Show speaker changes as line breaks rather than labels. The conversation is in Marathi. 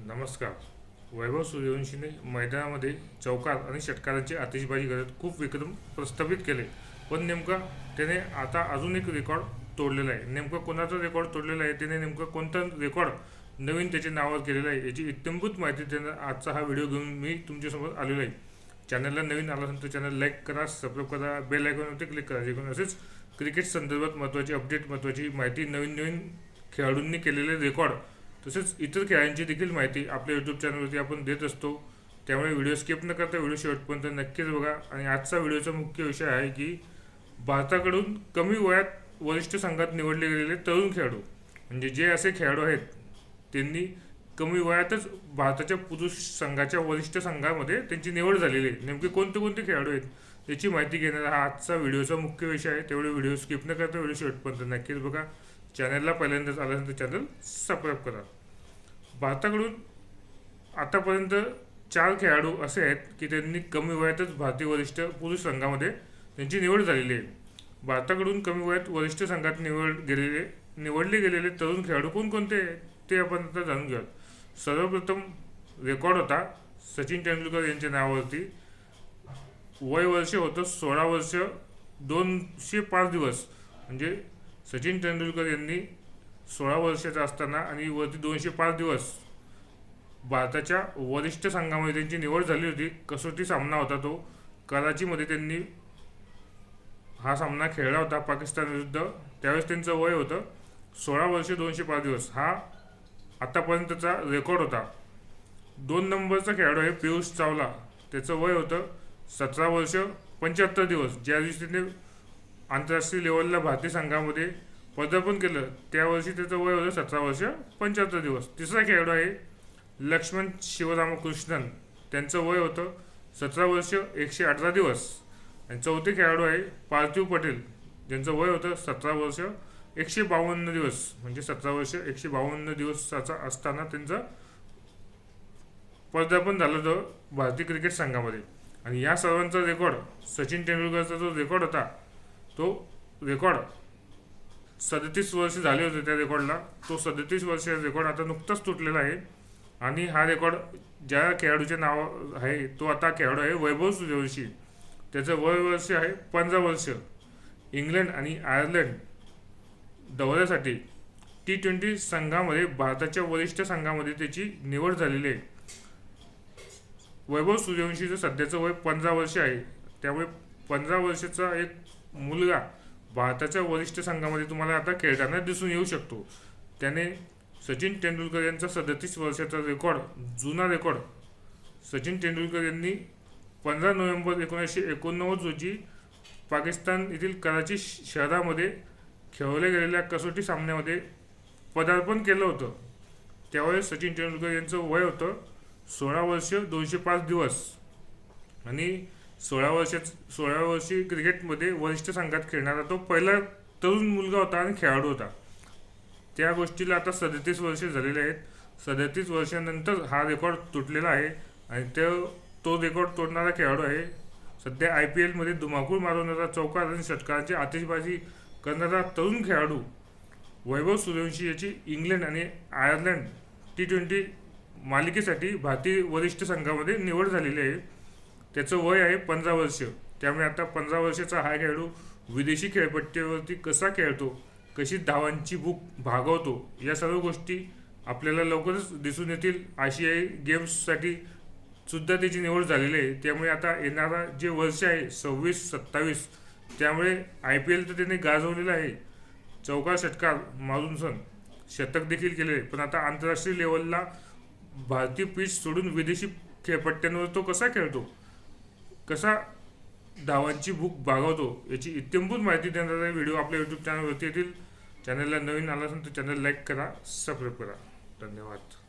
नमस्कार. वैभव सूर्यवंशीने मैदानामध्ये चौकार आणि षटकारांची आतिषबाजी करत खूप विक्रम प्रस्थापित केले, पण नेमका त्याने आता अजून एक रेकॉर्ड तोडलेला आहे. नेमका कोणाचा रेकॉर्ड तोडलेला आहे, त्याने नेमका कोणता रेकॉर्ड नवीन त्याच्या नावावर केलेला आहे, याची इत्यंभूत माहिती त्यानं आजचा हा व्हिडिओ घेऊन मी तुमच्यासमोर आलेलो आहे. चॅनलला नवीन आला असेल तर चॅनल लाईक करा, सबस्क्राईब करा, बेल आयकॉनवरती क्लिक करा, जेणेकरून असेच क्रिकेट संदर्भात महत्त्वाची अपडेट, महत्त्वाची माहिती, नवीन खेळाडूंनी केलेले रेकॉर्ड तसेच इतर खेळांची देखील माहिती आपल्या यूट्यूब चॅनलवरती आपण देत असतो. त्यामुळे व्हिडिओ स्किप न करता व्हिडिओ शेवटपर्यंत नक्कीच बघा. आणि आजचा व्हिडिओचा मुख्य विषय आहे की भारताकडून कमी वयात वरिष्ठ संघात निवडले गेलेले तरुण खेळाडू, म्हणजे जे असे खेळाडू आहेत त्यांनी कमी वयातच भारताच्या पुरुष संघाच्या वरिष्ठ संघामध्ये त्यांची निवड झालेली आहे. नेमके कोणते कोणते खेळाडू आहेत याची माहिती घेणारा हा आजचा व्हिडिओचा मुख्य विषय आहे. तेवढे व्हिडिओ स्किप न करता व्हिडिओ शेवटपर्यंत नक्कीच बघा. चॅनलला पहिल्यांदाच आल्यानंतर तर चॅनल सबस्क्राईब करा. भारताकडून आतापर्यंत 4 खेळाडू असे आहेत की त्यांनी कमी वयातच भारतीय वरिष्ठ पुरुष संघामध्ये त्यांची निवड झालेली आहे. भारताकडून कमी वयात वरिष्ठ संघात निवडले गेलेले तरुण खेळाडू कोणकोणते ते आपण आता जाणून घेऊयात. सर्वप्रथम रेकॉर्ड होता सचिन तेंडुलकर यांच्या नावावरती. वय वर्ष होतं 16 वर्ष 205 दिवस. म्हणजे सचिन तेंडुलकर यांनी 16 वर्षाचा असताना आणि वरती 205 दिवस भारताच्या वरिष्ठ संघामध्ये त्यांची निवड झाली होती. कसोटी सामना होता तो कराचीमध्ये त्यांनी हा सामना खेळला होता पाकिस्तान विरुद्ध. त्यावेळेस त्यांचं वय होतं 16 वर्ष 205 दिवस. हा आतापर्यंतचा रेकॉर्ड होता. 2 नंबरचा खेळाडू आहे पियुष चावला. त्याचं वय होतं 17 वर्ष 75 दिवस. ज्या दिवशी त्याने आंतरराष्ट्रीय लेवलला भारतीय संघामध्ये पदार्पण केलं त्या वर्षी त्याचं वय होतं 17 वर्ष 75 दिवस. तिसरा खेळाडू आहे लक्ष्मण शिवरामकृष्णन. त्यांचं वय होतं 17 वर्ष 118 दिवस. आणि चौथे खेळाडू आहे पार्थिव पटेल. ज्यांचं वय होतं 17 वर्ष 152 दिवस. म्हणजे 17 वर्ष 152 दिवसाचा असताना त्यांचं पदार्पण झालं होतं भारतीय क्रिकेट संघामध्ये. आणि या सर्वांचा रेकॉर्ड सचिन तेंडुलकरचा जो रेकॉर्ड होता तो रेकॉर्ड 37 वर्ष झाले होते त्या रेकॉर्डला. तो 37 वर्षाचा रेकॉर्ड आता नुकताच तुटलेला आहे. आणि हा रेकॉर्ड ज्या खेळाडूचे नाव आहे तो आता खेळाडू आहे वैभव सूर्यवंशी. त्याचं वय वर्ष आहे 15 वर्ष. इंग्लंड आणि आयर्लंड दौऱ्यासाठी T20 संघामध्ये भारताच्या वरिष्ठ संघामध्ये त्याची निवड झालेली आहे. वैभव सूर्यवंशीचं सध्याचं वय 15 वर्ष आहे. त्यामुळे 15 वर्षाचा एक मुलगा भारताच्या वरिष्ठ संघामध्ये तुम्हाला आता खेळताना दिसून येऊ शकतो. त्याने सचिन तेंडुलकर यांचा 37 वर्षाचा रेकॉर्ड, जुना रेकॉर्ड सचिन तेंडुलकर यांनी 15 नोव्हेंबर 1989 रोजी पाकिस्तान येथील कराची शहरामध्ये खेळवल्या गेलेल्या कसोटी सामन्यामध्ये पदार्पण केलं होतं. त्यावेळेस सचिन तेंडुलकर यांचं वय होतं 16 वर्ष 205 दिवस. आणि 16 वर्षी क्रिकेटमध्ये वरिष्ठ संघात खेळणारा तो पहिला तरुण मुलगा होता आणि खेळाडू होता. त्या गोष्टीला आता 37 वर्ष झालेले आहेत. 37 वर्षानंतर हा रेकॉर्ड तुटलेला आहे. आणि तो रेकॉर्ड तोडणारा खेळाडू आहे सध्या IPL मध्ये धुमाकूळ मारवणारा, चौकार आणि षटकारांची आतिषबाजी करणारा तरुण खेळाडू वैभव सूर्यवंशी. याची इंग्लंड आणि आयर्लंड T20 मालिकेसाठी भारतीय वरिष्ठ संघामध्ये निवड झालेली आहे. त्याचं वय आहे 15 वर्ष. त्यामुळे आता 15 वर्षाचा हा खेळाडू विदेशी खेळपट्टीवरती कसा खेळतो, कशी धावांची भूक भागवतो, या सर्व गोष्टी आपल्याला लवकरच दिसून येतील. आशियाई गेम्ससाठी सुद्धा त्याची निवड झालेली आहे. त्यामुळे आता येणारा जे वर्ष आहे 26-27, त्यामुळे IPL तर त्याने गाजवलेलं आहे. चौकार षटकार मारून शतक देखील केले. पण आता आंतरराष्ट्रीय लेवलला भारतीय पिच सोडून विदेशी खेळपट्ट्यांवर तो कसा खेळतो, कसा धावांची भूक भागवतो, याची इत्यंभूत माहिती देणारा व्हिडिओ आपल्या यूट्यूब चॅनलवरती येतील. चॅनलला नवीन आला असेल तर चॅनल लाईक करा, सबस्क्राईब करा. धन्यवाद.